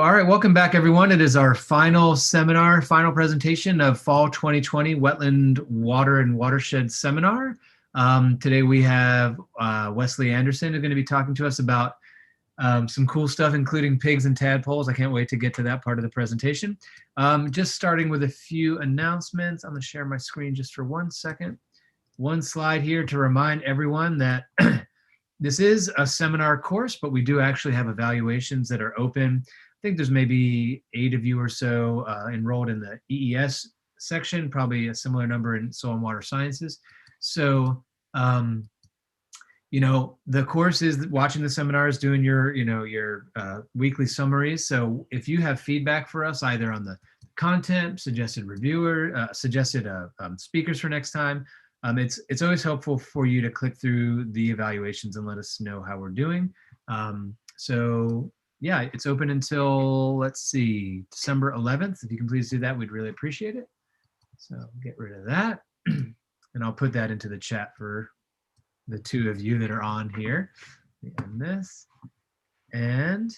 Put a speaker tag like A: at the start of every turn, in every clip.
A: All right, welcome back, everyone. It is our final seminar, final presentation of Fall 2020 Wetland Water and Watershed Seminar. Today we have Wesley Anderson who's going to be talking to us about some cool stuff, including pigs and tadpoles. I can't wait to get to that part of the presentation. Just starting with a few announcements. I'm going to share my screen just for 1 second. One slide here to remind everyone that this is a seminar course, but we do actually have evaluations that are open. I think there's maybe 8 of you or so enrolled in the EES section, probably a similar number in soil and water sciences. So, the course is watching the seminars, doing your weekly summaries. So if you have feedback for us, either on the content, suggested speakers for next time, it's always helpful for you to click through the evaluations and let us know how we're doing. Yeah, it's open until, let's see, December 11th. If you can please do that, we'd really appreciate it. So get rid of that. And I'll put that into the chat for the 2 of you that are on here. And this. And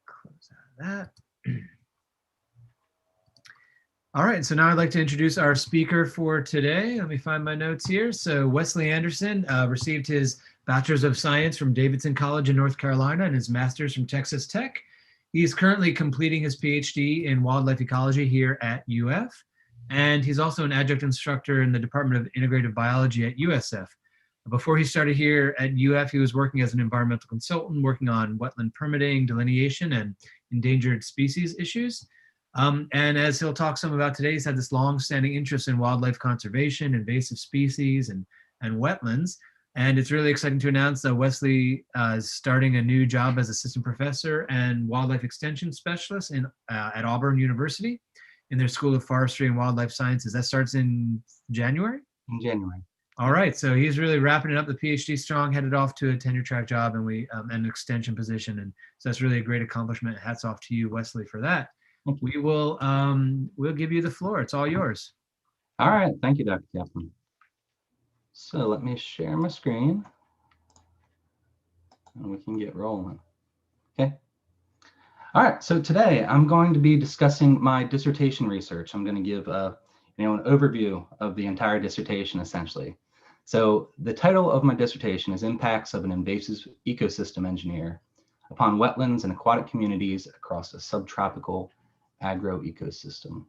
A: close out of that. All right, so now I'd like to introduce our speaker for today. Let me find my notes here. So Wesley Anderson received his Bachelor's of Science from Davidson College in North Carolina and his Master's from Texas Tech. He's currently completing his Ph.D. in wildlife ecology here at UF. And he's also an adjunct instructor in the Department of Integrative Biology at USF. Before he started here at UF, he was working as an environmental consultant, working on wetland permitting, delineation, and endangered species issues. And as he'll talk some about today, he's had this long-standing interest in wildlife conservation, invasive species, and wetlands. And it's really exciting to announce that Wesley is starting a new job as assistant professor and wildlife extension specialist at Auburn University in their School of Forestry and Wildlife Sciences. That starts in January?
B: In January.
A: All right, so he's really wrapping it up, the PhD strong, headed off to a tenure track job and an extension position. And so that's really a great accomplishment. Hats off to you, Wesley, for that. We will we'll give you the floor. It's all yours.
B: All right, thank you, Dr. Kaplan. So let me share my screen and we can get rolling. Okay. All right, so today I'm going to be discussing my dissertation research. I'm going to give an overview of the entire dissertation, essentially. So the title of my dissertation is Impacts of an Invasive Ecosystem Engineer upon Wetlands and Aquatic Communities across a Subtropical Agroecosystem.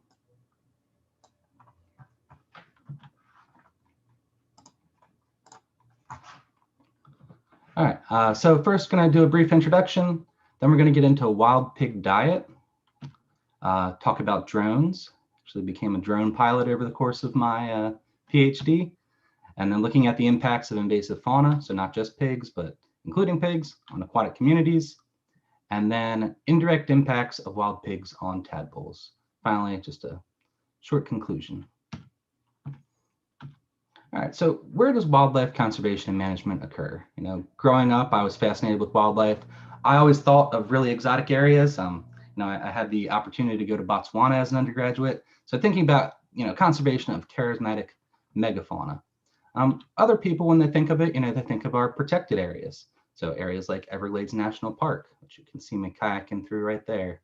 B: All right, so first going to do a brief introduction, then we're going to get into a wild pig diet, talk about drones. Actually became a drone pilot over the course of my PhD, and then looking at the impacts of invasive fauna, so not just pigs, but including pigs on aquatic communities, and then indirect impacts of wild pigs on tadpoles. Finally, just a short conclusion. All right, so where does wildlife conservation and management occur? Growing up, I was fascinated with wildlife. I always thought of really exotic areas. I had the opportunity to go to Botswana as an undergraduate. So thinking about, conservation of charismatic megafauna. Other people, when they think of it, they think of our protected areas. So areas like Everglades National Park, which you can see me kayaking through right there.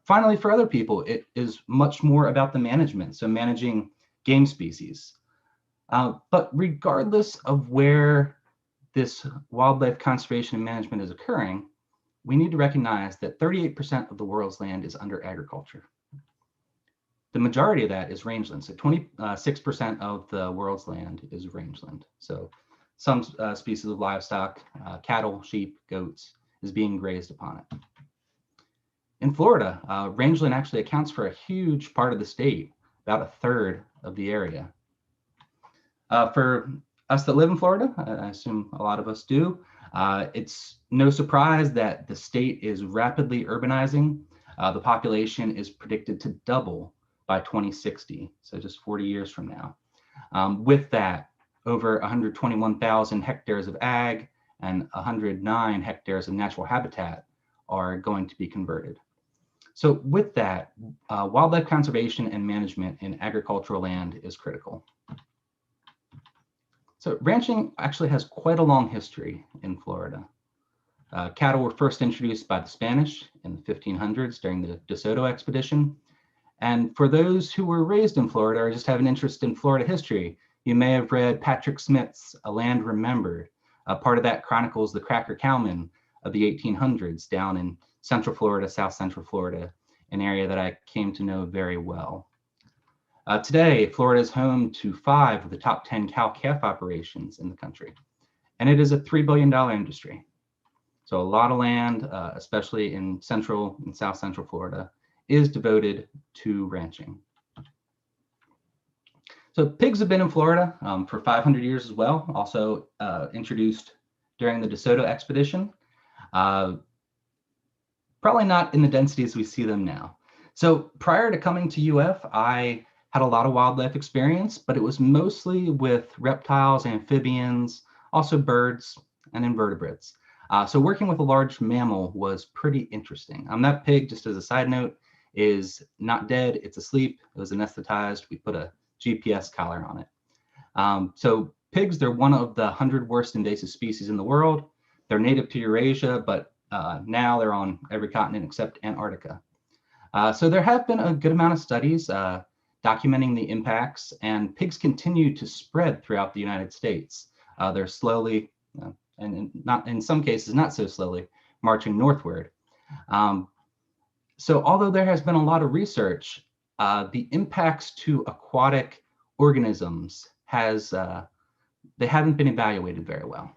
B: Finally, for other people, it is much more about the management, so managing game species. But regardless of where this wildlife conservation and management is occurring, we need to recognize that 38% of the world's land is under agriculture. The majority of that is rangeland, so 26% of the world's land is rangeland. So some species of livestock, cattle, sheep, goats, is being grazed upon it. In Florida, rangeland actually accounts for a huge part of the state, about a third of the area. For us that live in Florida, I assume a lot of us do, it's no surprise that the state is rapidly urbanizing. The population is predicted to double by 2060, so just 40 years from now. With that, over 121,000 hectares of ag and 109 hectares of natural habitat are going to be converted. So with that, wildlife conservation and management in agricultural land is critical. So ranching actually has quite a long history in Florida. Cattle were first introduced by the Spanish in the 1500s during the De Soto expedition. And for those who were raised in Florida or just have an interest in Florida history, you may have read Patrick Smith's A Land Remembered. Part of that chronicles the Cracker Cowmen of the 1800s down in Central Florida, South Central Florida, an area that I came to know very well. Today, Florida is home to 5 of the top 10 cow-calf operations in the country, and it is a $3 billion industry. So a lot of land, especially in Central and South Central Florida, is devoted to ranching. So pigs have been in Florida for 500 years as well, also introduced during the De Soto expedition. Probably not in the densities we see them now. So prior to coming to UF, I had a lot of wildlife experience, but it was mostly with reptiles, amphibians, also birds and invertebrates. So working with a large mammal was pretty interesting. That pig, just as a side note, is not dead, it's asleep. It was anesthetized. We put a GPS collar on it. So pigs, they're one of the 100 worst invasive species in the world. They're native to Eurasia, but now they're on every continent except Antarctica. So there have been a good amount of studies documenting the impacts, and pigs continue to spread throughout the United States. They're slowly, and not in some cases not so slowly, marching northward. So although there has been a lot of research, the impacts to aquatic organisms they haven't been evaluated very well.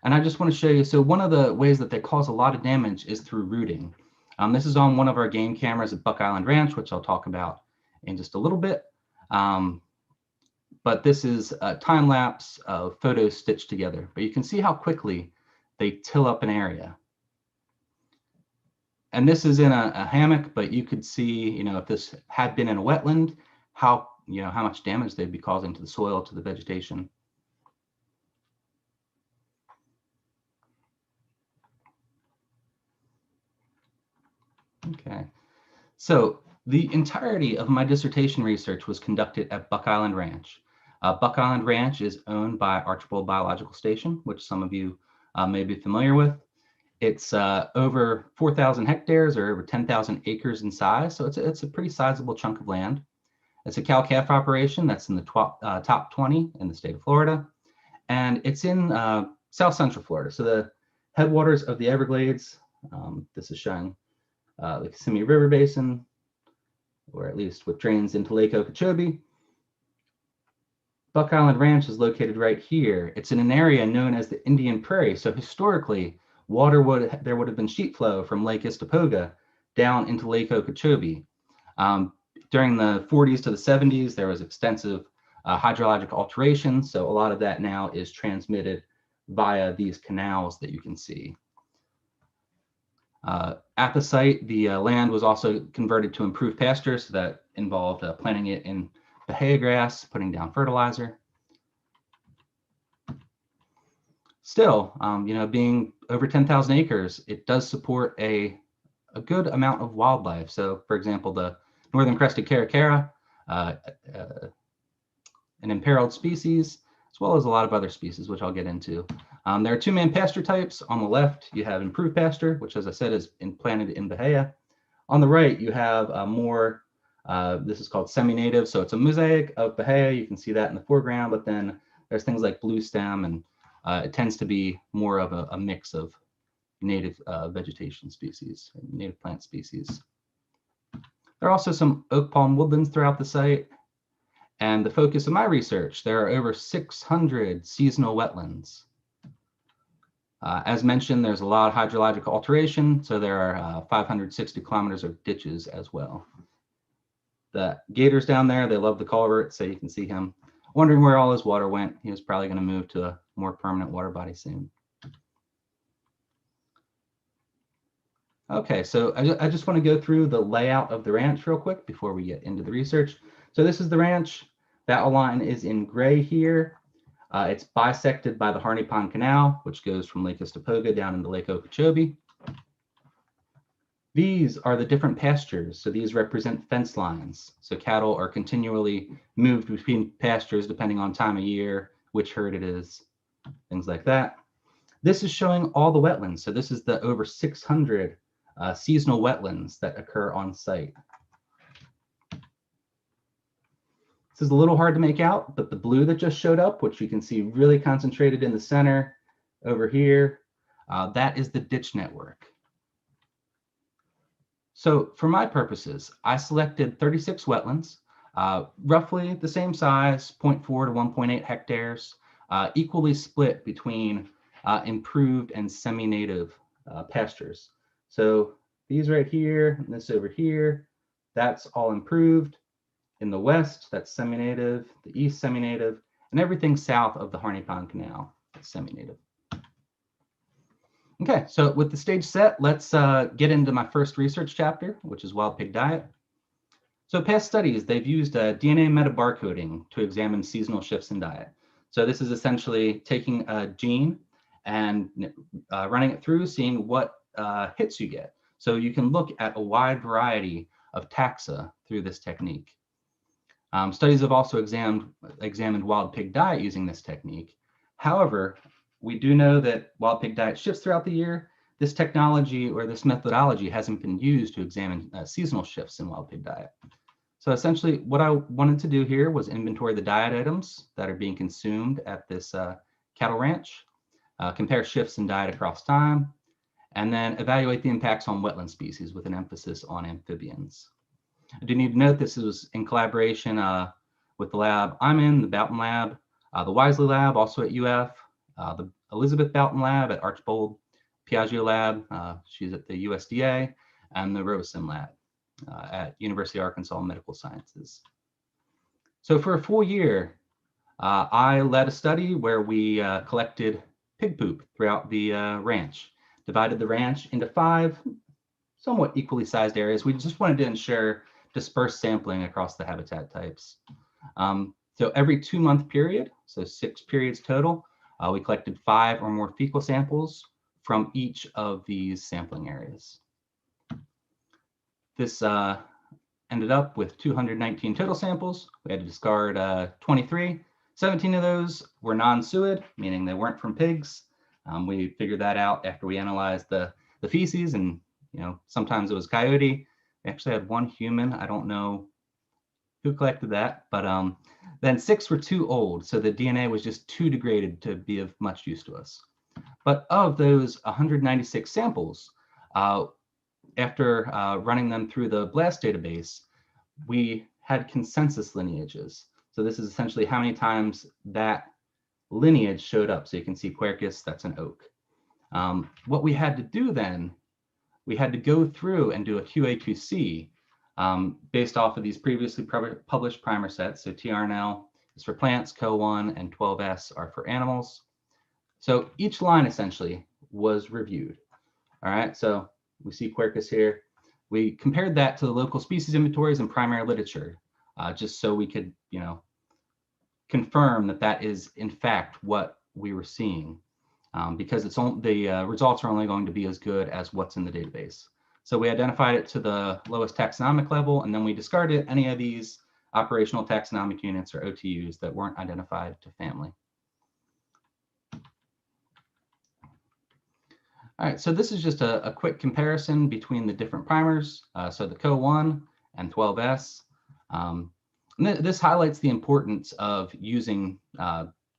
B: And I just want to show you, so one of the ways that they cause a lot of damage is through rooting. This is on one of our game cameras at Buck Island Ranch, which I'll talk about in just a little bit. But this is a time lapse of photos stitched together. But you can see how quickly they till up an area. And this is in a hammock, but you could see, if this had been in a wetland, how much damage they'd be causing to the soil, to the vegetation. Okay, so the entirety of my dissertation research was conducted at Buck Island Ranch. Buck Island Ranch is owned by Archibald Biological Station, which some of you may be familiar with. It's over 4,000 hectares or over 10,000 acres in size, so it's a pretty sizable chunk of land. It's a cow-calf operation that's in the top 20 in the state of Florida, and it's in South Central Florida. So the headwaters of the Everglades, this is showing the Kissimmee River Basin, or at least what drains into Lake Okeechobee. Buck Island Ranch is located right here. It's in an area known as the Indian Prairie. So historically, there would have been sheet flow from Lake Istapoga down into Lake Okeechobee. During the 40s to the 70s, there was extensive hydrologic alteration. So a lot of that now is transmitted via these canals that you can see. At the site, the land was also converted to improved pasture, so that involved planting it in Bahia grass, putting down fertilizer. Still, being over 10,000 acres, it does support a good amount of wildlife. So, for example, the northern crested caracara, an imperiled species, as well as a lot of other species, which I'll get into. There are 2 main pasture types. On the left, you have improved pasture, which, as I said, is planted in Bahia. On the right, you have more, this is called semi-native. So it's a mosaic of Bahia. You can see that in the foreground, but then there's things like blue stem, and it tends to be more of a mix of native vegetation species, native plant species. There are also some oak palm woodlands throughout the site. And the focus of my research, there are over 600 seasonal wetlands. As mentioned, there's a lot of hydrologic alteration, so there are 560 kilometers of ditches as well. The gators down there, they love the culvert, so you can see him wondering where all his water went. He was probably going to move to a more permanent water body soon. Okay, so I just want to go through the layout of the ranch real quick before we get into the research. So this is the ranch. That line is in gray here. It's bisected by the Harney Pond Canal, which goes from Lake Istapoga down into Lake Okeechobee. These are the different pastures. So these represent fence lines. So cattle are continually moved between pastures depending on time of year, which herd it is, things like that. This is showing all the wetlands. So this is the over 600 seasonal wetlands that occur on site. This is a little hard to make out, but the blue that just showed up, which you can see really concentrated in the center over here, that is the ditch network. So for my purposes, I selected 36 wetlands, roughly the same size, 0.4 to 1.8 hectares, equally split between improved and semi-native pastures. So these right here, and this over here, that's all improved. In the west, that's semi-native, the east semi-native, and everything south of the Harney Pond Canal is semi-native. Okay, so with the stage set, let's get into my first research chapter, which is wild pig diet. So past studies, they've used DNA metabarcoding to examine seasonal shifts in diet. So this is essentially taking a gene and running it through, seeing what hits you get. So you can look at a wide variety of taxa through this technique. Studies have also examined wild pig diet using this technique. However, we do know that wild pig diet shifts throughout the year. This technology or this methodology hasn't been used to examine seasonal shifts in wild pig diet. So essentially what I wanted to do here was inventory the diet items that are being consumed at this cattle ranch, compare shifts in diet across time, and then evaluate the impacts on wetland species with an emphasis on amphibians. I do need to note this was in collaboration with the lab I'm in, the Boughton Lab, the Wisely Lab, also at UF, the Elizabeth Boughton Lab at Archbold, Piaggio Lab, she's at the USDA, and the Rosen Lab at University of Arkansas Medical Sciences. So for a full year, I led a study where we collected pig poop throughout the ranch, divided the ranch into 5 somewhat equally sized areas. We just wanted to ensure dispersed sampling across the habitat types. So every 2-month period, so 6 periods total, we collected 5 or more fecal samples from each of these sampling areas. This ended up with 219 total samples. We had to discard 23. 17 of those were non-suid, meaning they weren't from pigs. We figured that out after we analyzed the feces, and sometimes it was coyote. We actually had 1 human. I don't know who collected that, but then 6 were too old, so the DNA was just too degraded to be of much use to us. But of those 196 samples, after running them through the BLAST database, we had consensus lineages. So this is essentially how many times that lineage showed up. So you can see Quercus, that's an oak. What we had to do then, we had to go through and do a QA/QC based off of these previously published primer sets. So TRNL is for plants, CO1 and 12S are for animals. So each line essentially was reviewed. All right, so we see Quercus here. We compared that to the local species inventories and primary literature, just so we could, confirm that that is in fact what we were seeing, because it's only, the results are only going to be as good as what's in the database. So we identified it to the lowest taxonomic level, and then we discarded any of these operational taxonomic units or OTUs that weren't identified to family. All right, so this is just a quick comparison between the different primers. So the CO1 and 12S. This highlights the importance of using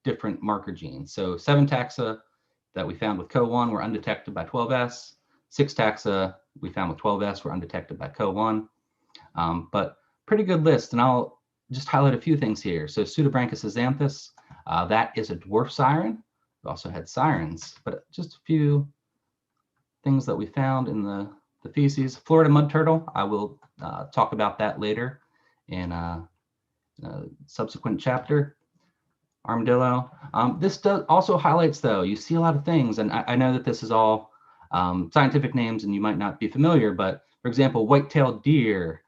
B: different marker genes. So 7 taxa that we found with CO1 were undetected by 12S. 6 taxa we found with 12S were undetected by CO1. But pretty good list, and I'll just highlight a few things here. So Pseudobranchus xanthus, that is a dwarf siren. We also had sirens, but just a few things that we found in the feces. Florida mud turtle, I will talk about that later in a subsequent chapter. Armadillo. This also highlights, though, you see a lot of things, and I know that this is all scientific names and you might not be familiar, but for example, white-tailed deer,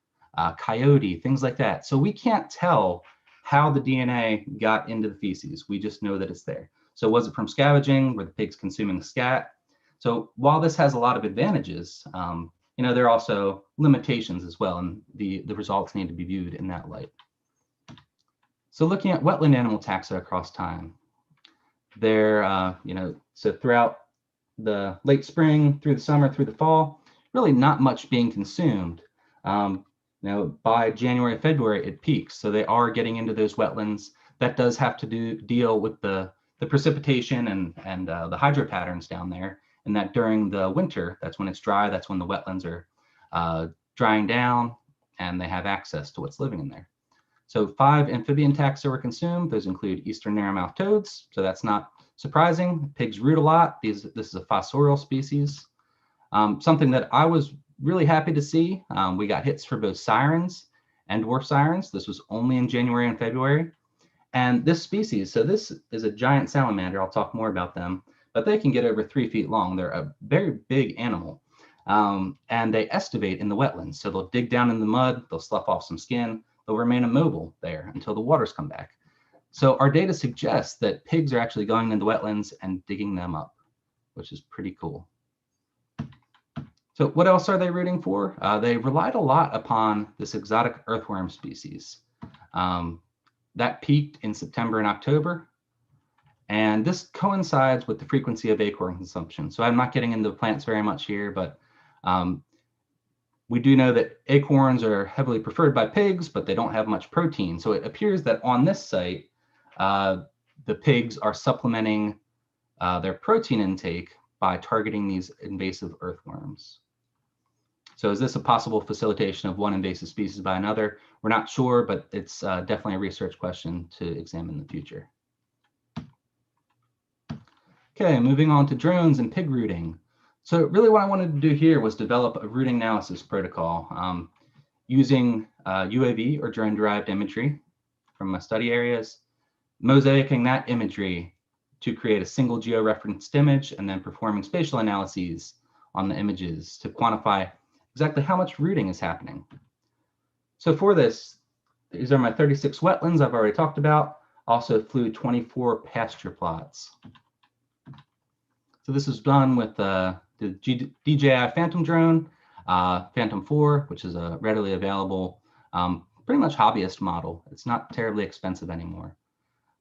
B: coyote, things like that. So we can't tell how the DNA got into the feces. We just know that it's there. So was it from scavenging? Were the pigs consuming the scat? So while this has a lot of advantages, there are also limitations as well, and the results need to be viewed in that light. So looking at wetland animal taxa across time, there, so throughout the late spring through the summer through the fall, really not much being consumed. By January, February, it peaks. So they are getting into those wetlands. That does have to deal with the precipitation and the hydro patterns down there. And that during the winter, that's when it's dry, that's when the wetlands are drying down and they have access to what's living in there. So 5 amphibian taxa were consumed. Those include eastern narrowmouth toads. So that's not surprising. Pigs root a lot. This is a fossorial species. Something that I was really happy to see. We got hits for both sirens and dwarf sirens. This was only in January and February. And this species, so this is a giant salamander. I'll talk more about them, but they can get over 3 feet long. They're a very big animal. And they estivate in the wetlands. So they'll dig down in the mud, they'll slough off some skin, they'll remain immobile there until the waters come back. So our data suggests that pigs are actually going into wetlands and digging them up, which is pretty cool. So what else are they rooting for? They relied a lot upon this exotic earthworm species. That peaked in September and October. And this coincides with the frequency of acorn consumption. So I'm not getting into plants very much here, but we do know that acorns are heavily preferred by pigs, but they don't have much protein. So it appears that on this site, the pigs are supplementing their protein intake by targeting these invasive earthworms. So is this a possible facilitation of one invasive species by another? We're not sure, but it's definitely a research question to examine in the future. Okay, moving on to drones and pig rooting. So really what I wanted to do here was develop a rooting analysis protocol using UAV or drone-derived imagery from my study areas, mosaicing that imagery to create a single georeferenced image and then performing spatial analyses on the images to quantify exactly how much rooting is happening. So for this, these are my 36 wetlands I've already talked about. Also flew 24 pasture plots. So this is done with the DJI Phantom drone, Phantom 4, which is a readily available, pretty much hobbyist model. It's not terribly expensive anymore.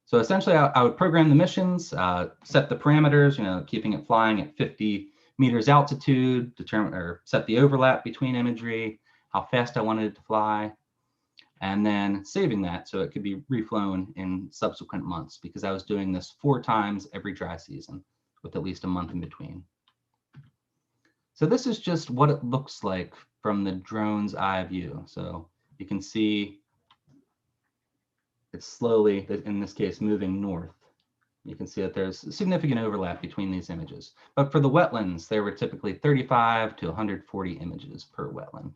B: So essentially I would program the missions, set the parameters, keeping it flying at 50 meters altitude, determine or set the overlap between imagery, how fast I wanted it to fly, and then saving that so it could be reflown in subsequent months, because I was doing this 4 times every dry season with at least a month in between. So this is just what it looks like from the drone's eye view. So you can see it's slowly, in this case, moving north. You can see that there's significant overlap between these images. But for the wetlands, there were typically 35 to 140 images per wetland.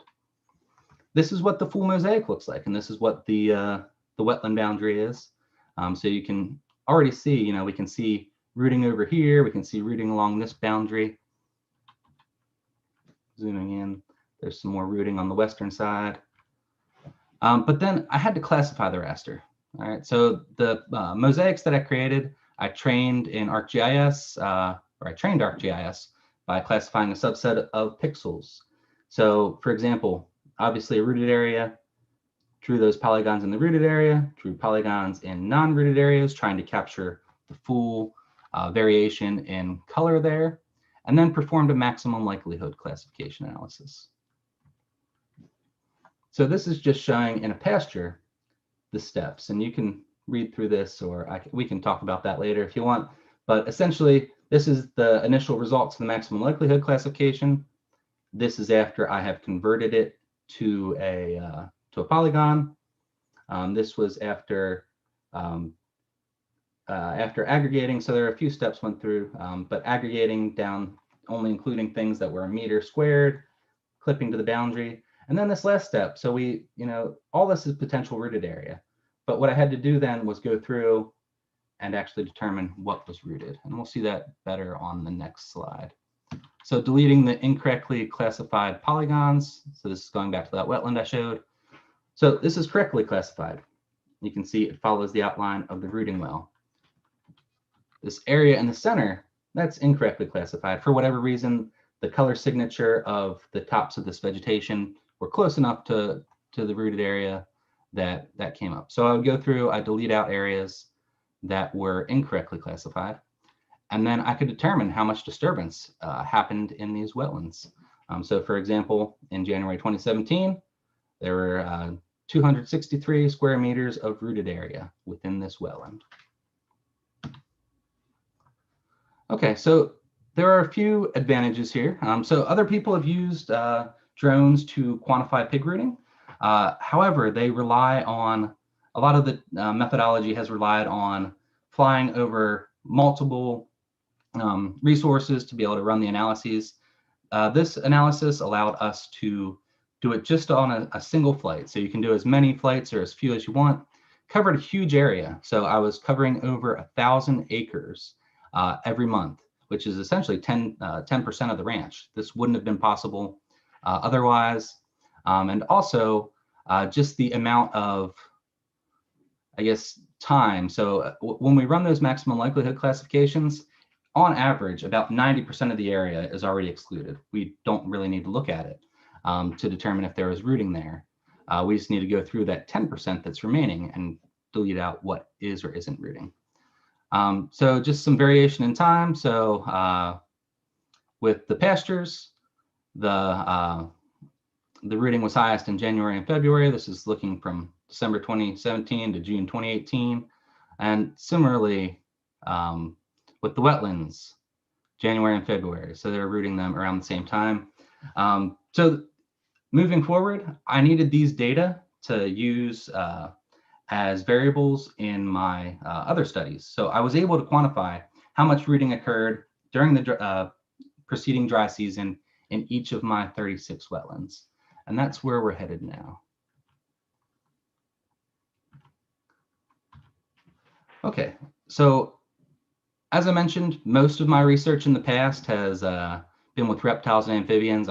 B: This is what the full mosaic looks like, and this is what the wetland boundary is. So you can already see, we can see rooting over here. We can see rooting along this boundary. Zooming in, there's some more rooting on the western side. But then I had to classify the raster. All right, so the mosaics that I created, I trained in ArcGIS, or I trained ArcGIS by classifying a subset of pixels. So for example, obviously a rooted area, drew those polygons in the rooted area, drew polygons in non-rooted areas, trying to capture the full variation in color there, and then performed a maximum likelihood classification analysis. So this is just showing in a pasture the steps, and you can read through this, or we can talk about that later if you want. But essentially, this is the initial results of the maximum likelihood classification. This is after I have converted it to a polygon. This was after aggregating. So there are a few steps went through, but aggregating down, only including things that were a meter squared, clipping to the boundary. And then this last step, so we, all this is potential rooted area. But what I had to do then was go through and actually determine what was rooted. And we'll see that better on the next slide. So deleting the incorrectly classified polygons. So this is going back to that wetland I showed. So this is correctly classified. You can see it follows the outline of the rooting well. This area in the center, that's incorrectly classified. For whatever reason, the color signature of the tops of this vegetation were close enough to the rooted area that came up. So I would go through, I delete out areas that were incorrectly classified. And then I could determine how much disturbance happened in these wetlands. So for example, in January 2017, there were 263 square meters of rooted area within this wetland. Okay, so there are a few advantages here. So other people have used drones to quantify pig rooting. However, they rely on, a lot of the methodology has relied on flying over multiple resources to be able to run the analyses. This analysis allowed us to do it just on a single flight. So you can do as many flights or as few as you want. Covered a huge area. So I was covering over 1,000 acres every month, which is essentially 10% of the ranch. This wouldn't have been possible otherwise. And also just the amount of, I guess, time. So when we run those maximum likelihood classifications, on average, about 90% of the area is already excluded. We don't really need to look at it to determine if there is rooting there. We just need to go through that 10% that's remaining and delete out what is or isn't rooting. So just some variation in time. So with the pastures, the rooting was highest in January and February. This is looking from December 2017 to June 2018. And similarly, with the wetlands, January and February. So they're rooting them around the same time. So moving forward, I needed these data to use as variables in my other studies. So I was able to quantify how much rooting occurred during the preceding dry season in each of my 36 wetlands. And that's where we're headed now. Okay, so as I mentioned, most of my research in the past has been with reptiles and amphibians.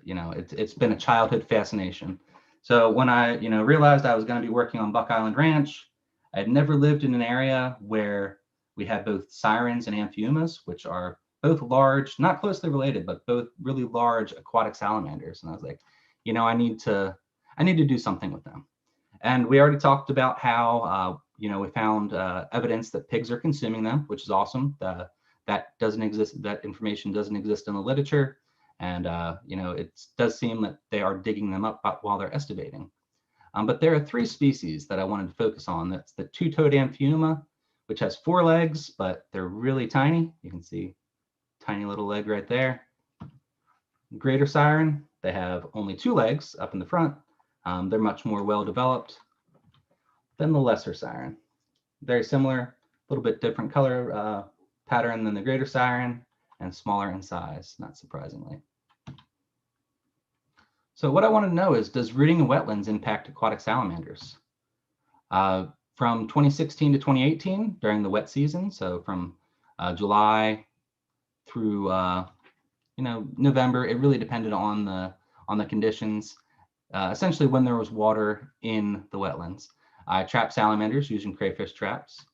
B: It's been a childhood fascination. So when I, realized I was going to be working on Buck Island Ranch, I had never lived in an area where we had both sirens and amphiumas, which are both large, not closely related, but both really large aquatic salamanders. And I was like, I need to do something with them. And we already talked about how, we found evidence that pigs are consuming them, which is awesome. That doesn't exist. That information doesn't exist in the literature. And, it does seem that they are digging them up while they're estivating. But there are 3 species that I wanted to focus on. That's the two-toed amphiuma, which has 4 legs, but they're really tiny. You can see tiny little leg right there. Greater siren, they have only 2 legs up in the front. They're much more well-developed than the lesser siren. Very similar, a little bit different color pattern than the greater siren, and smaller in size, not surprisingly. So what I want to know is, does rooting in wetlands impact aquatic salamanders? From 2016 to 2018, during the wet season, so from July through November, it really depended on the conditions. Essentially, when there was water in the wetlands, I trapped salamanders using crayfish traps.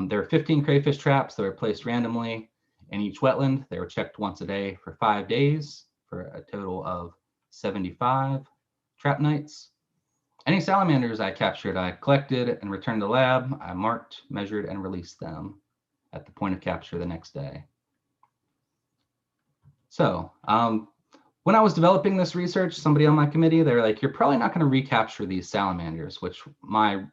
B: There are 15 crayfish traps that were placed randomly in each wetland. They were checked once a day for 5 days for a total of 75 trap nights. Any salamanders I captured, I collected and returned to the lab. I marked, measured, and released them at the point of capture the next day. So when I was developing this research, somebody on my committee, they were like, you're probably not going to recapture these salamanders, which my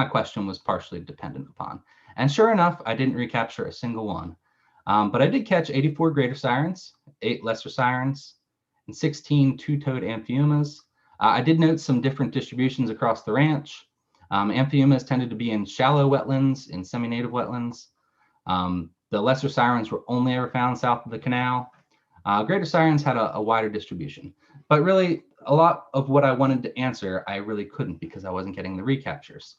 B: question was partially dependent upon. And sure enough, I didn't recapture a single one. But I did catch 84 greater sirens, 8 lesser sirens, and 16 two-toed amphiumas. I did note some different distributions across the ranch. Amphiumas tended to be in shallow wetlands, in semi-native wetlands. The lesser sirens were only ever found south of the canal. Greater sirens had a wider distribution. But really, a lot of what I wanted to answer, I really couldn't because I wasn't getting the recaptures.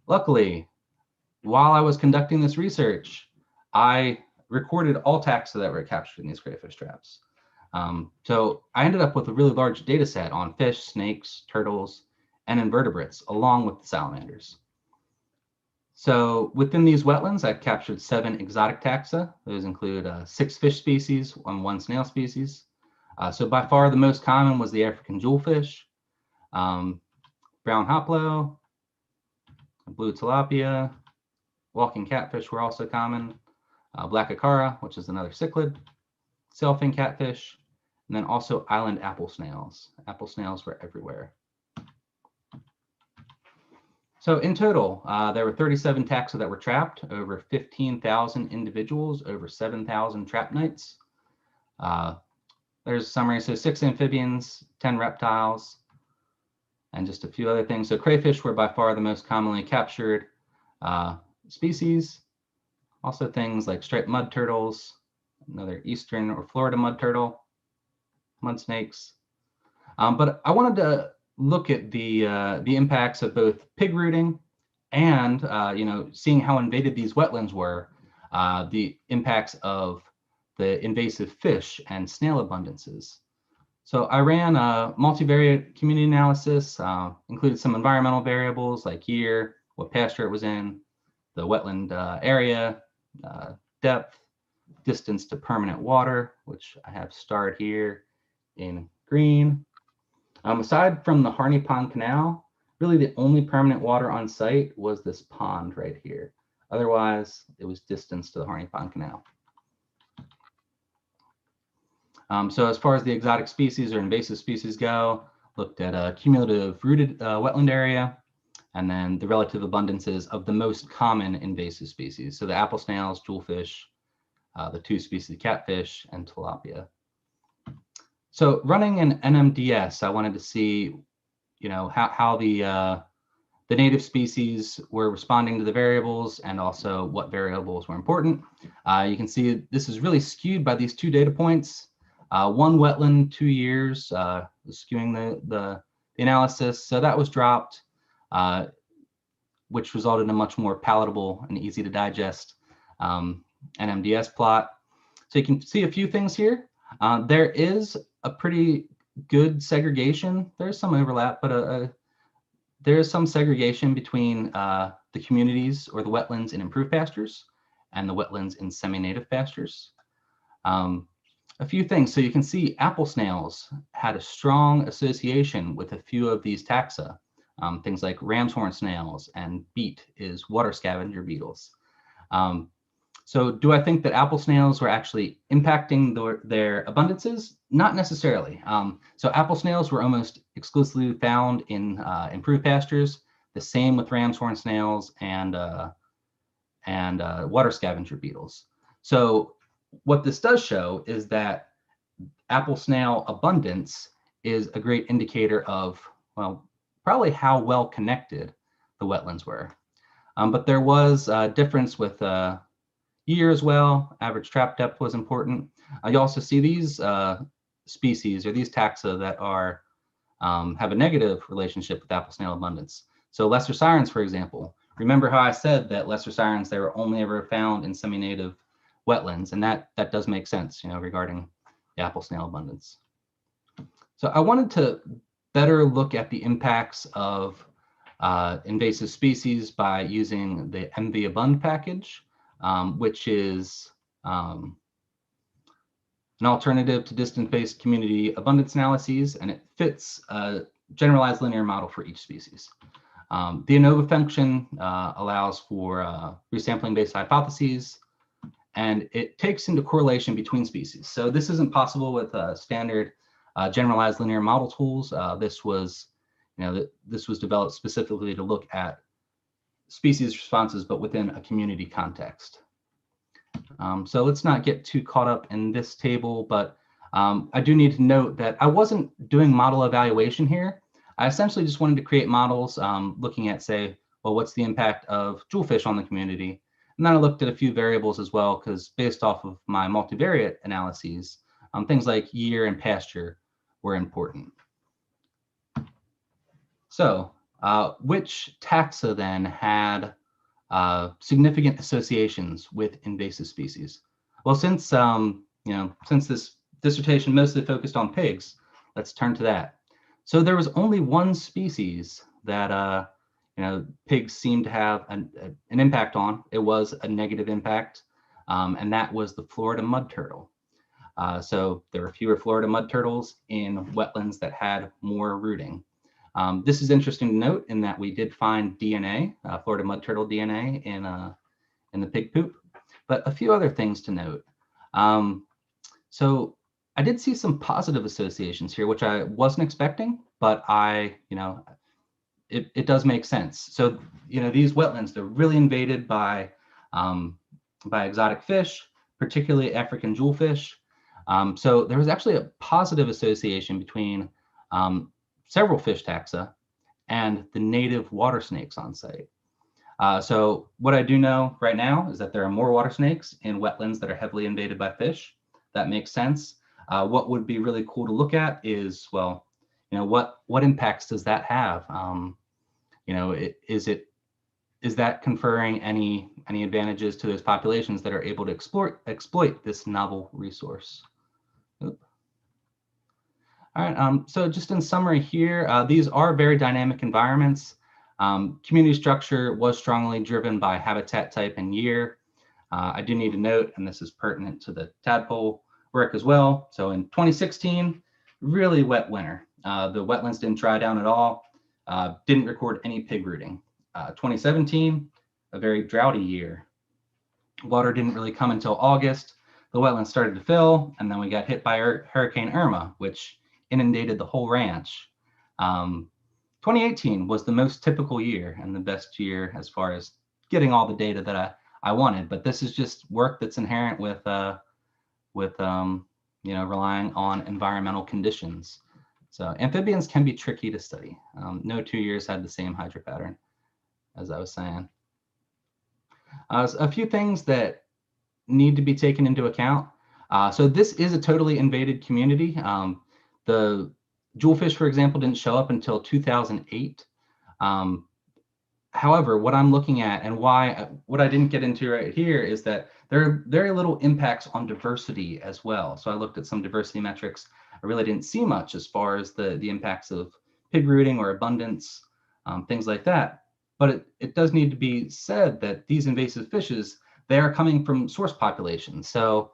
B: Luckily, while I was conducting this research, I recorded all taxa that were captured in these crayfish traps. So I ended up with a really large data set on fish, snakes, turtles, and invertebrates, along with the salamanders. So within these wetlands, I've captured 7 exotic taxa. Those include 6 fish species and 1 snail species. So by far the most common was the African jewelfish, brown hoplo, blue tilapia, walking catfish were also common. black acara, which is another cichlid, sailfin catfish, and then also island apple snails. Apple snails were everywhere. So in total, there were 37 taxa that were trapped, over 15,000 individuals, over 7,000 trap nights. There's a summary. So 6 amphibians, 10 reptiles, and just a few other things. So crayfish were by far the most commonly captured species. Also things like striped mud turtles, another eastern or Florida mud turtle, mud snakes. But I wanted to look at the impacts of both pig rooting and seeing how invaded these wetlands were, the impacts of the invasive fish and snail abundances. So I ran a multivariate community analysis, included some environmental variables like year, what pasture it was in, the wetland area, depth, distance to permanent water, which I have starred here in green. Aside from the Harney Pond Canal, really the only permanent water on site was this pond right here. Otherwise, it was distance to the Harney Pond Canal. So as far as the exotic species or invasive species go, looked at a cumulative rooted wetland area, and then the relative abundances of the most common invasive species. So the apple snails, jewelfish, the 2 species of catfish, and tilapia. So running an NMDS, I wanted to see, how the native species were responding to the variables and also what variables were important. You can see this is really skewed by these 2 data points. 1 wetland, 2 years, skewing the analysis. So that was dropped, which resulted in a much more palatable and easy to digest NMDS plot. So you can see a few things here. There is a pretty good segregation. There's some overlap, but there is some segregation between the communities or the wetlands in improved pastures and the wetlands in semi-native pastures. A few things. So you can see apple snails had a strong association with a few of these taxa. Things like ram's horn snails and beet is water scavenger beetles. So do I think that apple snails were actually impacting their abundances? Not necessarily. So apple snails were almost exclusively found in improved pastures. The same with ram's horn snails and water scavenger beetles. So what this does show is that apple snail abundance is a great indicator of, well, probably how well connected the wetlands were. But there was a difference with year as well. Average trap depth was important. You also see these species or these taxa that are have a negative relationship with apple snail abundance. So lesser sirens, for example. Remember how I said that lesser sirens, they were only ever found in semi-native wetlands, and that does make sense, regarding the apple snail abundance. So I wanted to better look at the impacts of invasive species by using the MV-Abund package, which is an alternative to distance-based community abundance analyses, and it fits a generalized linear model for each species. The ANOVA function allows for resampling-based hypotheses, and it takes into correlation between species. So this isn't possible with standard generalized linear model tools. This was developed specifically to look at species responses, but within a community context. So let's not get too caught up in this table, but I do need to note that I wasn't doing model evaluation here. I essentially just wanted to create models looking at, say, well, what's the impact of jewelfish on the community? And then I looked at a few variables as well, because based off of my multivariate analyses, things like year and pasture were important. So which taxa then had significant associations with invasive species? Well, since this dissertation mostly focused on pigs, let's turn to that. So there was only one species that pigs seemed to have an impact on. It was a negative impact, and that was the Florida mud turtle. So there were fewer Florida mud turtles in wetlands that had more rooting. This is interesting to note in that we did find DNA, Florida mud turtle DNA in the pig poop. But a few other things to note. So I did see some positive associations here, which I wasn't expecting, but it does make sense. So, these wetlands, they're really invaded by exotic fish, particularly African jewelfish. So there was actually a positive association between several fish taxa and the native water snakes on site. So what I do know right now is that there are more water snakes in wetlands that are heavily invaded by fish. That makes sense. What would be really cool to look at is, well, what impacts does that have? Is that conferring any advantages to those populations that are able to exploit this novel resource? Oop. All right, so just in summary here, these are very dynamic environments. Community structure was strongly driven by habitat type and year. I do need to note, and this is pertinent to the tadpole work as well. So in 2016, really wet winter. The wetlands didn't dry down at all, didn't record any pig rooting. 2017, a very droughty year. Water didn't really come until August. The wetlands started to fill, and then we got hit by Hurricane Irma, which inundated the whole ranch. 2018 was the most typical year and the best year as far as getting all the data that I wanted. But this is just work that's inherent with relying on environmental conditions. So amphibians can be tricky to study. No 2 years had the same hydro pattern, as I was saying. A few things that need to be taken into account. So this is a totally invaded community. The jewelfish, for example, didn't show up until 2008. However, what I'm looking at and what I didn't get into right here is that there are very little impacts on diversity as well. So I looked at some diversity metrics. I really didn't see much as far as the impacts of pig rooting or abundance, things like that. But it does need to be said that these invasive fishes, they are coming from source populations. So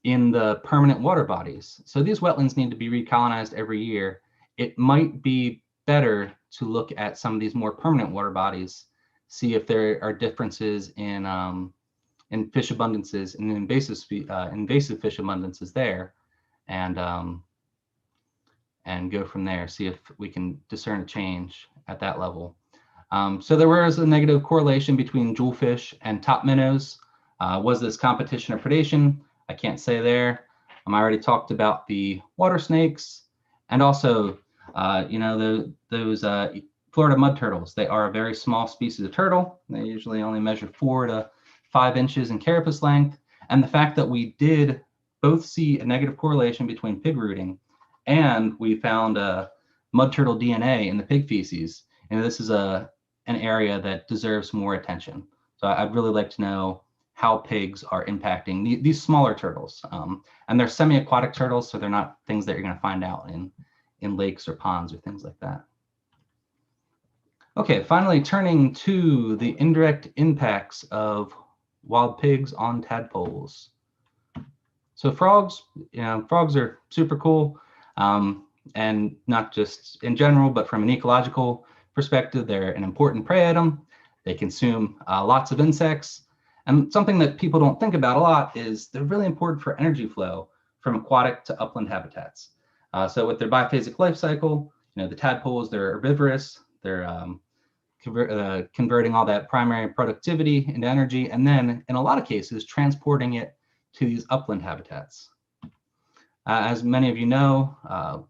B: in the permanent water bodies. So these wetlands need to be recolonized every year. It might be better to look at some of these more permanent water bodies, see if there are differences in fish abundances and invasive fish abundances there, and go from there, see if we can discern a change at that level. So there was a negative correlation between jewelfish and top minnows. Was this competition or predation? I can't say there. I already talked about the water snakes, and also, those Florida mud turtles. They are a very small species of turtle. They usually only measure 4 to 5 inches in carapace length. And the fact that we did both see a negative correlation between pig rooting, and we found mud turtle DNA in the pig feces, and this is an area that deserves more attention. So I'd really like to know how pigs are impacting these smaller turtles. And they're semi-aquatic turtles, so they're not things that you're going to find out in lakes or ponds or things like that. Okay, finally turning to the indirect impacts of wild pigs on tadpoles. So frogs are super cool, and not just in general, but from an ecological perspective, they're an important prey item. They consume lots of insects. And something that people don't think about a lot is they're really important for energy flow from aquatic to upland habitats. So with their biphasic life cycle, the tadpoles, they're herbivorous, they're converting all that primary productivity into energy, and then in a lot of cases, transporting it to these upland habitats. As many of you know,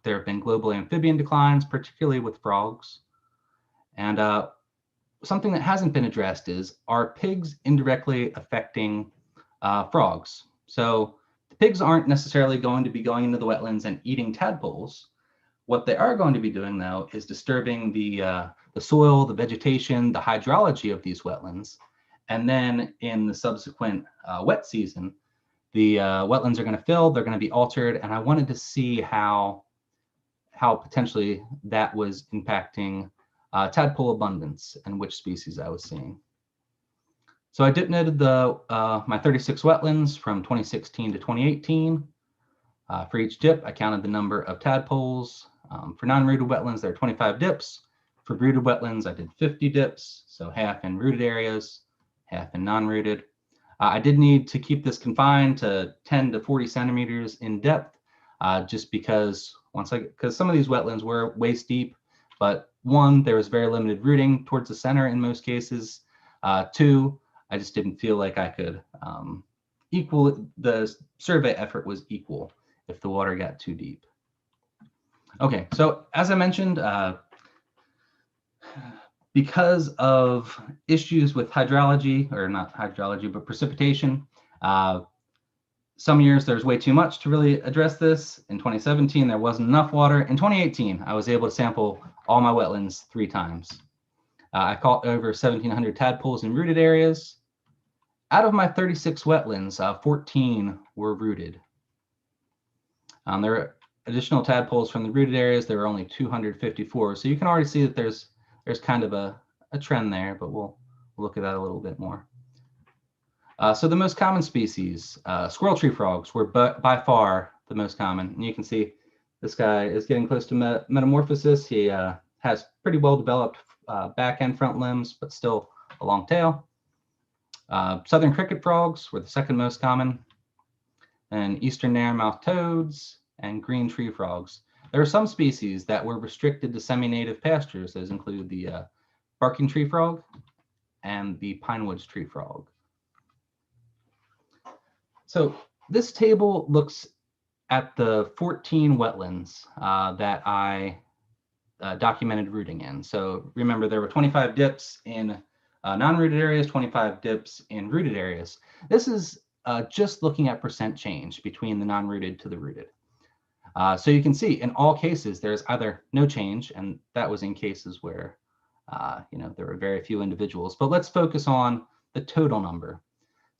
B: there have been global amphibian declines, particularly with frogs. And something that hasn't been addressed is, are pigs indirectly affecting frogs? So the pigs aren't necessarily going to be going into the wetlands and eating tadpoles. What they are going to be doing, though, is disturbing the soil, the vegetation, the hydrology of these wetlands. And then in the subsequent wet season, the wetlands are going to fill, they're going to be altered. And I wanted to see how potentially that was impacting tadpole abundance and which species I was seeing. So I dipnoted my 36 wetlands from 2016 to 2018. For each dip, I counted the number of tadpoles. For non-rooted wetlands, there are 25 dips. For rooted wetlands, I did 50 dips, so half in rooted areas, half in non-rooted. I did need to keep this confined to 10 to 40 centimeters in depth, just because because some of these wetlands were waist deep, but one, there was very limited rooting towards the center in most cases. Two, I just didn't feel like I could the survey effort was equal if the water got too deep. Okay, so as I mentioned, because of issues with hydrology, or not hydrology, but precipitation, some years there's way too much to really address this. In 2017, there wasn't enough water. In 2018, I was able to sample all my wetlands 3 times. I caught over 1,700 tadpoles in rooted areas. Out of my 36 wetlands, 14 were rooted. There were additional tadpoles from the rooted areas. There were only 254. So you can already see that there's kind of a trend there, but we'll look at that a little bit more. So the most common species, squirrel tree frogs, were by far the most common. And you can see this guy is getting close to metamorphosis. He has pretty well developed back and front limbs, but still a long tail. Southern cricket frogs were the second most common, and eastern narrowmouth toads and green tree frogs. There are some species that were restricted to semi-native pastures. Those include the barking tree frog and the pinewoods tree frog. So this table looks at the 14 wetlands that I documented rooting in. So remember, there were 25 dips in non-rooted areas, 25 dips in rooted areas. This is just looking at percent change between the non-rooted to the rooted. So you can see in all cases, there's either no change, and that was in cases where there were very few individuals. But let's focus on the total number.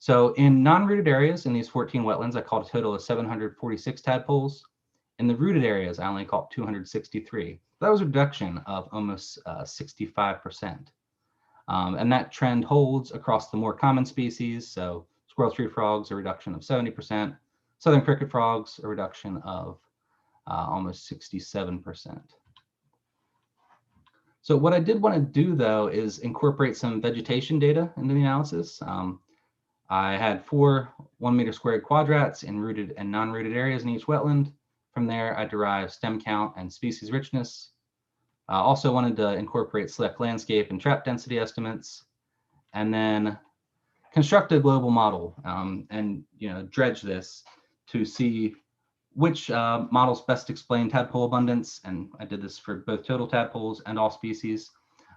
B: So in non-rooted areas, in these 14 wetlands, I caught a total of 746 tadpoles. In the rooted areas, I only caught 263. That was a reduction of almost 65%. And that trend holds across the more common species. So squirrel tree frogs, a reduction of 70%. Southern cricket frogs, a reduction of almost 67%. So what I did want to do, though, is incorporate some vegetation data into the analysis. I had 4 1-meter squared quadrats in rooted and non-rooted areas in each wetland. From there, I derived stem count and species richness. I also wanted to incorporate select landscape and trap density estimates, and then construct a global model and dredge this to see which models best explain tadpole abundance. And I did this for both total tadpoles and all species.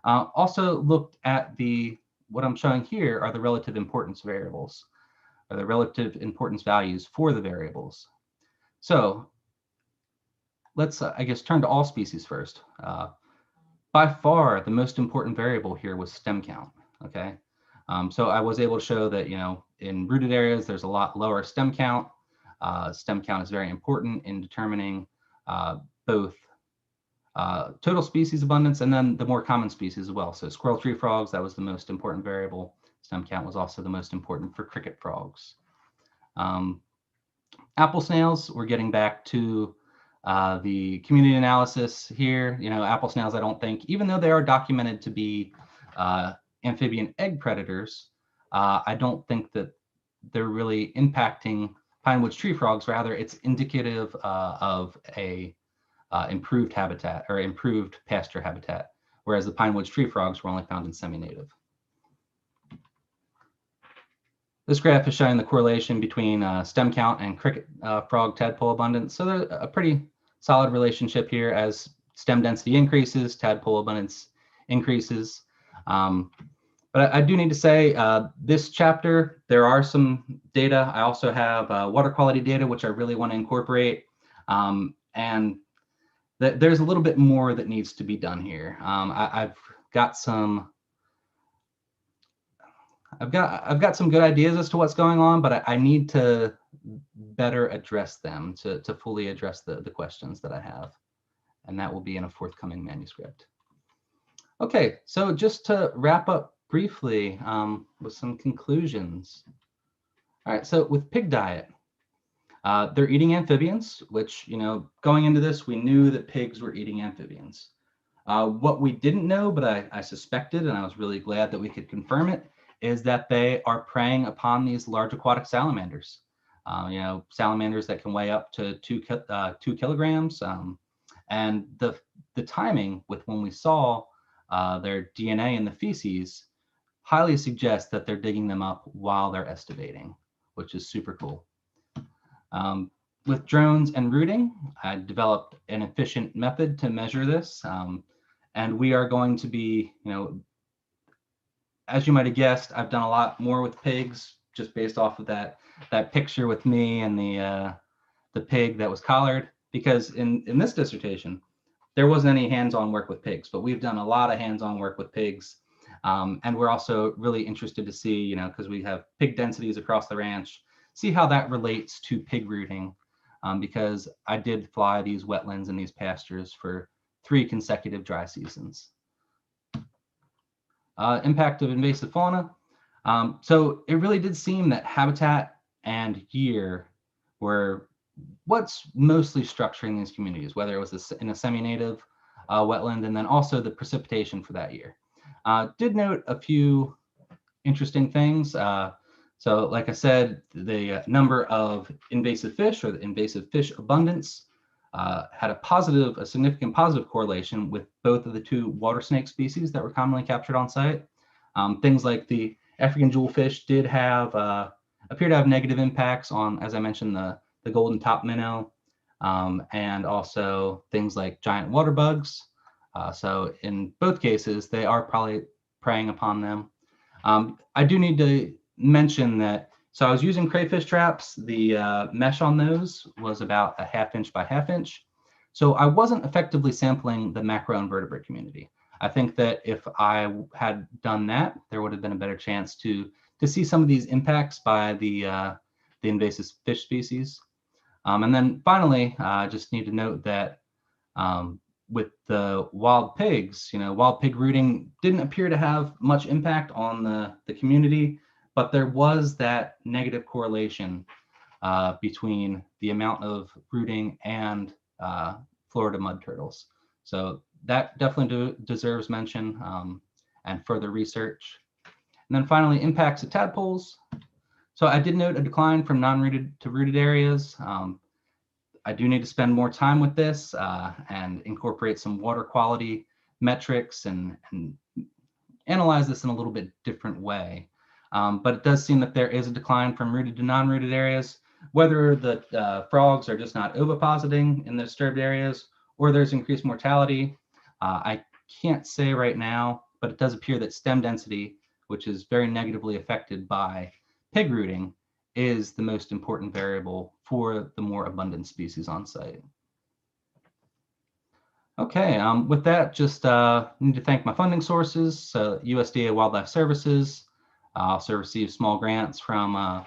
B: Also looked at what I'm showing here are the relative importance variables, or the relative importance values for the variables. So let's, I guess, turn to all species first. By far, the most important variable here was stem count, okay? So I was able to show that, in rooted areas, there's a lot lower stem count. Stem count is very important in determining both total species abundance and then the more common species as well. So squirrel tree frogs, that was the most important variable. Stem count was also the most important for cricket frogs. Apple snails, we're getting back to the community analysis here. Apple snails, I don't think, even though they are documented to be amphibian egg predators, I don't think that they're really impacting pinewoods tree frogs. Rather, it's indicative of a improved habitat or improved pasture habitat, whereas the pinewoods tree frogs were only found in semi-native. This graph is showing the correlation between stem count and cricket frog tadpole abundance. So there's a pretty solid relationship here. As stem density increases, tadpole abundance increases. But I do need to say, this chapter, there are some data. I also have water quality data, which I really want to incorporate. And there's a little bit more that needs to be done here. I've got some good ideas as to what's going on, but I need to better address them to fully address the questions that I have. And that will be in a forthcoming manuscript. Okay, so just to wrap up briefly with some conclusions. All right, so with pig diet, they're eating amphibians, which, going into this, we knew that pigs were eating amphibians. What we didn't know, but I suspected, and I was really glad that we could confirm it, is that they are preying upon these large aquatic salamanders. Salamanders that can weigh up to 2 kilograms. And the timing with when we saw their DNA in the feces highly suggests that they're digging them up while they're estivating, which is super cool. With drones and rooting, I developed an efficient method to measure this. And we are going to be, as you might have guessed, I've done a lot more with pigs just based off of that picture with me and the pig that was collared, because in this dissertation, there wasn't any hands-on work with pigs, but we've done a lot of hands-on work with pigs. And we're also really interested to see, because we have pig densities across the ranch, see how that relates to pig rooting, because I did fly these wetlands and these pastures for 3 consecutive dry seasons. Impact of invasive fauna. So it really did seem that habitat and year were what's mostly structuring these communities, whether it was in a semi-native wetland, and then also the precipitation for that year. Did note a few interesting things. So like I said, the number of invasive fish, or the invasive fish abundance, had a significant positive correlation with both of the 2 water snake species that were commonly captured on site. Things like the African jewelfish did appear to have negative impacts on, as I mentioned, the golden top minnow, and also things like giant water bugs. So in both cases, they are probably preying upon them. I do need to mention that, so I was using crayfish traps. The mesh on those was about a 1/2 inch by 1/2 inch. So I wasn't effectively sampling the macroinvertebrate community. I think that if I had done that, there would have been a better chance to see some of these impacts by the invasive fish species. And then finally, I just need to note that with the wild pigs, wild pig rooting didn't appear to have much impact on the community, but there was that negative correlation between the amount of rooting and Florida mud turtles. So that definitely deserves mention and further research. And then finally, impacts of tadpoles. So I did note a decline from non-rooted to rooted areas. I do need to spend more time with this and incorporate some water quality metrics and analyze this in a little bit different way. But it does seem that there is a decline from rooted to non-rooted areas, whether the frogs are just not ovipositing in the disturbed areas or there's increased mortality. I can't say right now, but it does appear that stem density, which is very negatively affected by pig rooting, is the most important variable for the more abundant species on site. Okay, with that, just need to thank my funding sources. So USDA Wildlife Services. I also received small grants from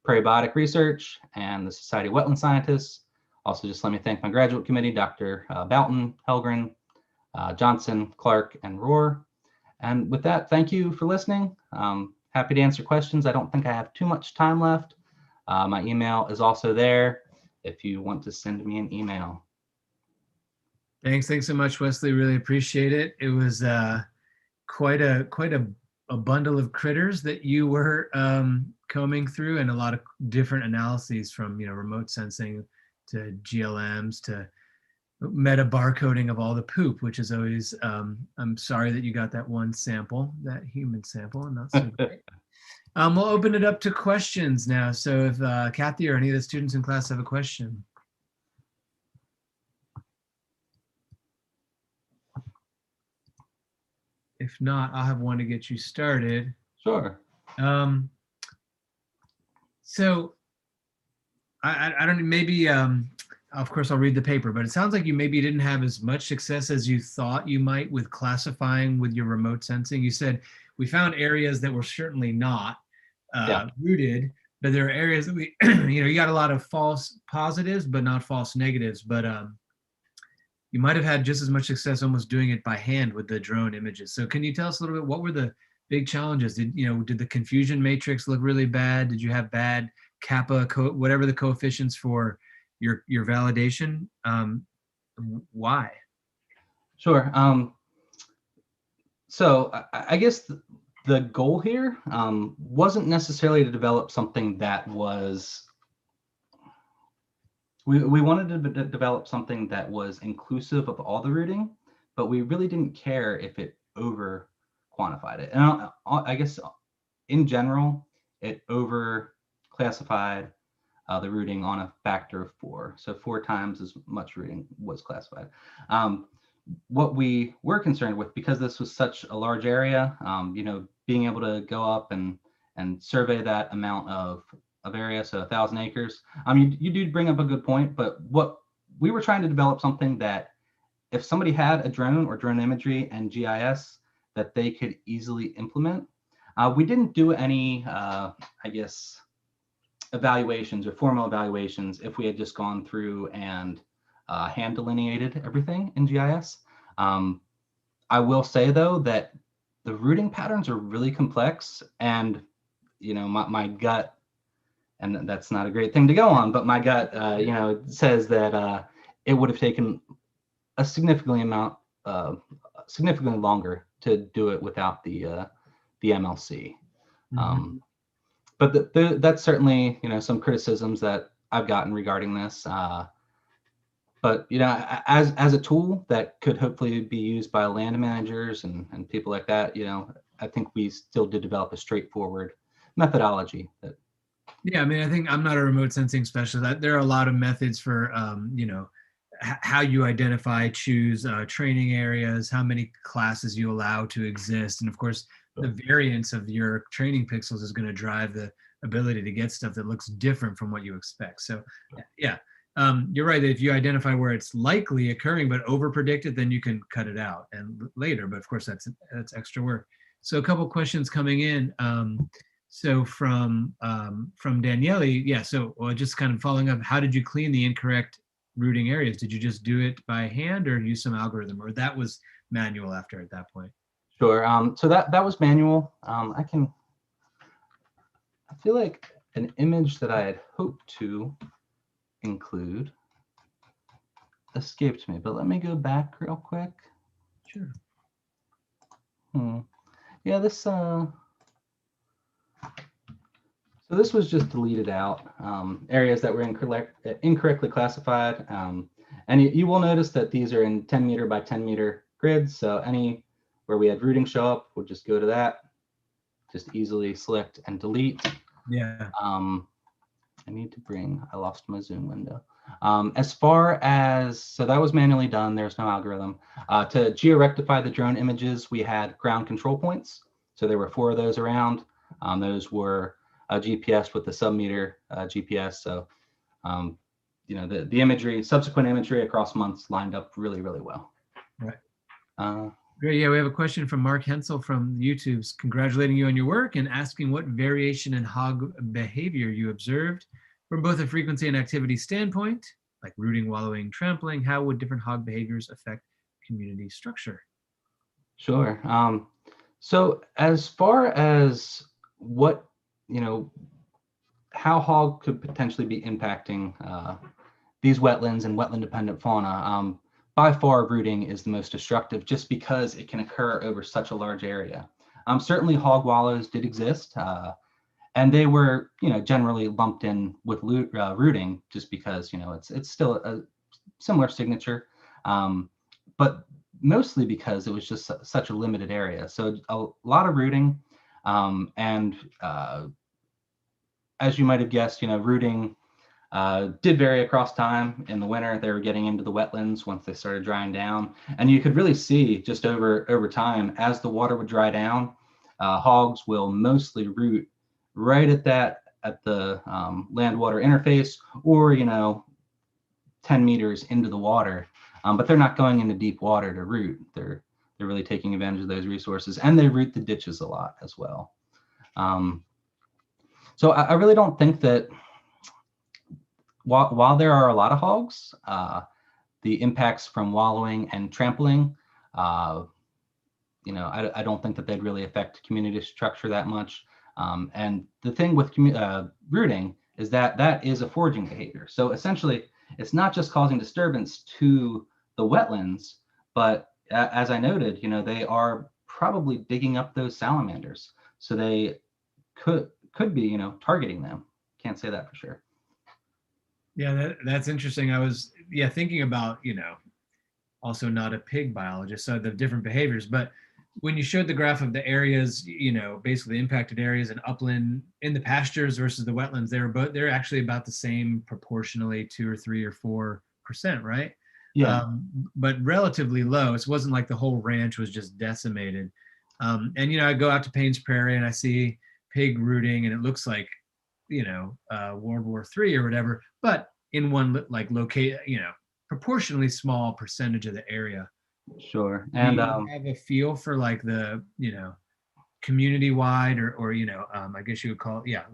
B: Prairie Biotic Research and the Society of Wetland Scientists. Also, just let me thank my graduate committee, Dr. Boughton, Helgren, Johnson, Clark, and Rohr. And with that, thank you for listening. Happy to answer questions. I don't think I have too much time left. My email is also there if you want to send me an email.
A: Thanks so much, Wesley. Really appreciate it. It was quite a bundle of critters that you were combing through, and a lot of different analyses, from remote sensing to GLMs to meta barcoding of all the poop, which is always I'm sorry that you got that one sample, that human sample, and not so great. We'll open it up to questions now. So if Kathy or any of the students in class have a question. If not, I'll have one to get you started.
B: Sure.
A: So I don't, maybe, of course I'll read the paper, but it sounds like you maybe didn't have as much success as you thought you might with classifying with your remote sensing. You said we found areas that were certainly not rooted, but there are areas that we, you got a lot of false positives, but not false negatives. But you might have had just as much success almost doing it by hand with the drone images. So can you tell us a little bit, what were the big challenges? Did the confusion matrix look really bad? Did you have bad kappa, whatever the coefficients for your validation? Why?
B: Sure. So I guess the goal here wasn't necessarily to develop something that was, we wanted to develop something that was inclusive of all the rooting, but we really didn't care if it over quantified it. And I guess in general, it over classified the rooting on a factor of 4. So 4 times as much rooting was classified. What we were concerned with, because this was such a large area, being able to go up and survey that amount of area, so 1,000 acres. You do bring up a good point, but what we were trying to develop something that if somebody had a drone or drone imagery and GIS that they could easily implement. We didn't do any, evaluations or formal evaluations if we had just gone through and hand delineated everything in GIS. I will say though that the rooting patterns are really complex, and my gut, and that's not a great thing to go on, but my gut says that it would have taken a significantly longer to do it without the MLC.
A: Mhm.
B: But that's certainly some criticisms that I've gotten regarding this. But as a tool that could hopefully be used by land managers and people like that, I think we still did develop a straightforward methodology.
A: Yeah, I mean, I think I'm not a remote sensing specialist. There are a lot of methods for, how you identify, choose training areas, how many classes you allow to exist. And of course, the variance of your training pixels is going to drive the ability to get stuff that looks different from what you expect. So yeah, you're right that if you identify where it's likely occurring, but over predict it, then you can cut it out and later. But of course, that's extra work. So a couple questions coming in. So from Daniele, yeah. So just kind of following up, how did you clean the incorrect rooting areas? Did you just do it by hand or use some algorithm, or that was manual after at that point?
B: Sure. So that was manual. I feel like an image that I had hoped to include escaped me, but let me go back real quick.
A: Sure.
B: Yeah, this so this was just deleted out, areas that were incorrectly classified. And you will notice that these are in 10 meter by 10 meter grids. So any where we had rooting show up, we'll just go to that, just easily select and delete.
A: Yeah.
B: I lost my Zoom window. As far as, so that was manually done, there's no algorithm. To georectify the drone images, we had ground control points. So there were 4 of those around. Those were GPS with the sub-meter GPS. So, the imagery, subsequent imagery across months lined up really, really well.
A: Right. Great. Yeah, we have a question from Mark Hensel from YouTube's congratulating you on your work and asking what variation in hog behavior you observed from both a frequency and activity standpoint, like rooting, wallowing, trampling. How would different hog behaviors affect community structure?
B: Sure. So as far as what, how hog could potentially be impacting these wetlands and wetland-dependent fauna, by far rooting is the most destructive just because it can occur over such a large area. Certainly hog wallows did exist, and they were, generally lumped in with rooting just because, it's still a similar signature, but mostly because it was just such a limited area. So a lot of rooting, and as you might have guessed, rooting did vary across time. In the winter, they were getting into the wetlands once they started drying down. And you could really see just over time, as the water would dry down, hogs will mostly root right at the land-water interface, or, 10 meters into the water. But they're not going into deep water to root. They're really taking advantage of those resources, and they root the ditches a lot as well. So I really don't think that while there are a lot of hogs, the impacts from wallowing and trampling, I don't think that they'd really affect community structure that much. And the thing with rooting is that is a foraging behavior. So essentially, it's not just causing disturbance to the wetlands, but as I noted, they are probably digging up those salamanders. So they could be, you know, targeting them. Can't say that for sure.
A: Yeah, that's interesting. I was thinking about, also not a pig biologist, so the different behaviors. But when you showed the graph of the areas, basically impacted areas and upland in the pastures versus the wetlands, they're actually about the same proportionally, 2 or 3 or 4%, right?
B: Yeah.
A: But relatively low. It wasn't like the whole ranch was just decimated. And I go out to Payne's Prairie and I see pig rooting, and it looks like World War III or whatever, but in one like locate, proportionally small percentage of the area.
B: Sure.
A: Do
B: And
A: you have a feel for like the community-wide or I guess you would call it,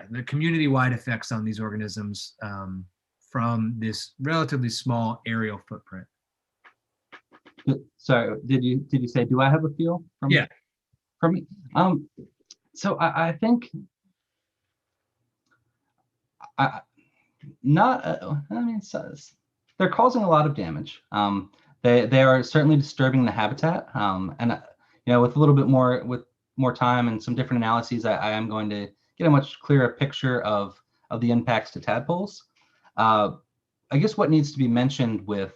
A: the community-wide effects on these organisms from this relatively small aerial footprint?
B: sorry, did you say, do I have a feel
A: Yeah.
B: from me? So I think I not I mean, they're causing a lot of damage. They are certainly disturbing the habitat, and with a little bit more time and some different analyses, I am going to get a much clearer picture of the impacts to tadpoles. I guess what needs to be mentioned with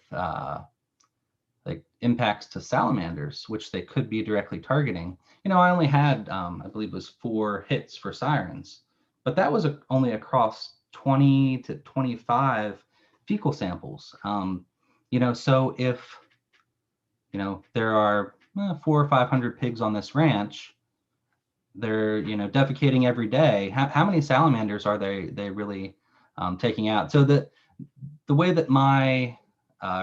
B: like impacts to salamanders, which they could be directly targeting. I only had I believe it was 4 hits for Sirens, but that was only across 20 to 25 fecal samples. So if there are 400 or 500 pigs on this ranch, they're defecating every day. How many salamanders are they really taking out? So the way that my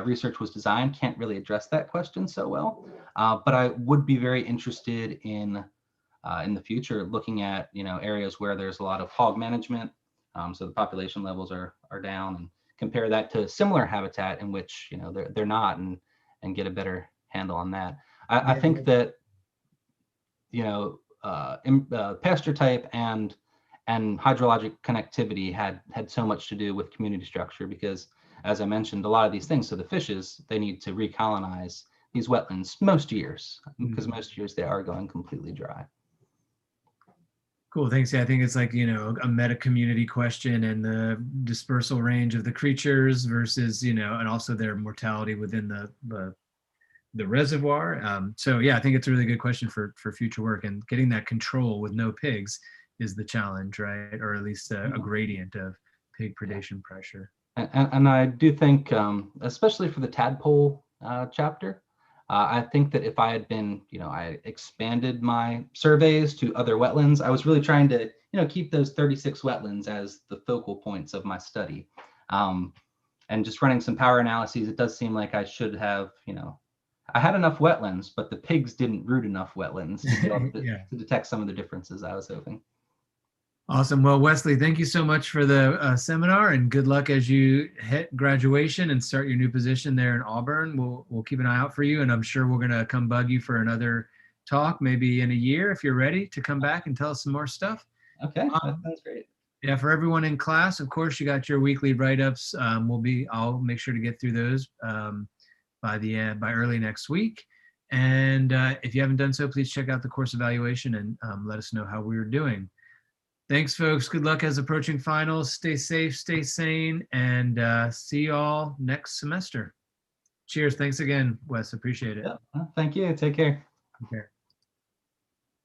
B: research was designed can't really address that question so well, but I would be very interested in the future looking at areas where there's a lot of hog management, so the population levels are down, and compare that to similar habitat in which they're not, and get a better handle on that. I think that pasture type and hydrologic connectivity had so much to do with community structure, because as I mentioned, a lot of these things, so the fishes, they need to recolonize these wetlands most years, because most years they are going completely dry.
A: Cool, thanks. Yeah, I think it's like, a meta community question, and the dispersal range of the creatures versus, and also their mortality within the reservoir. So yeah, I think it's a really good question for future work, and getting that control with no pigs is the challenge, right? Or at least a gradient of pig predation pressure.
B: And I do think, especially for the tadpole chapter, I think that if I had been, I expanded my surveys to other wetlands. I was really trying to, keep those 36 wetlands as the focal points of my study. And just running some power analyses, it does seem like I should have, I had enough wetlands, but the pigs didn't root enough wetlands to be able to detect some of the differences I was hoping.
A: Awesome. Well, Wesley, thank you so much for the seminar, and good luck as you hit graduation and start your new position there in Auburn. We'll keep an eye out for you, and I'm sure we're going to come bug you for another talk, maybe in a year, if you're ready to come back and tell us some more stuff.
B: Okay, that sounds great.
A: Yeah, for everyone in class, of course, you got your weekly write-ups. I'll make sure to get through those by early next week. And if you haven't done so, please check out the course evaluation and let us know how we were doing. Thanks, folks. Good luck as approaching finals. Stay safe, stay sane, and see you all next semester. Cheers. Thanks again, Wes. Appreciate it.
B: Yeah, thank you. Take care.
A: Okay.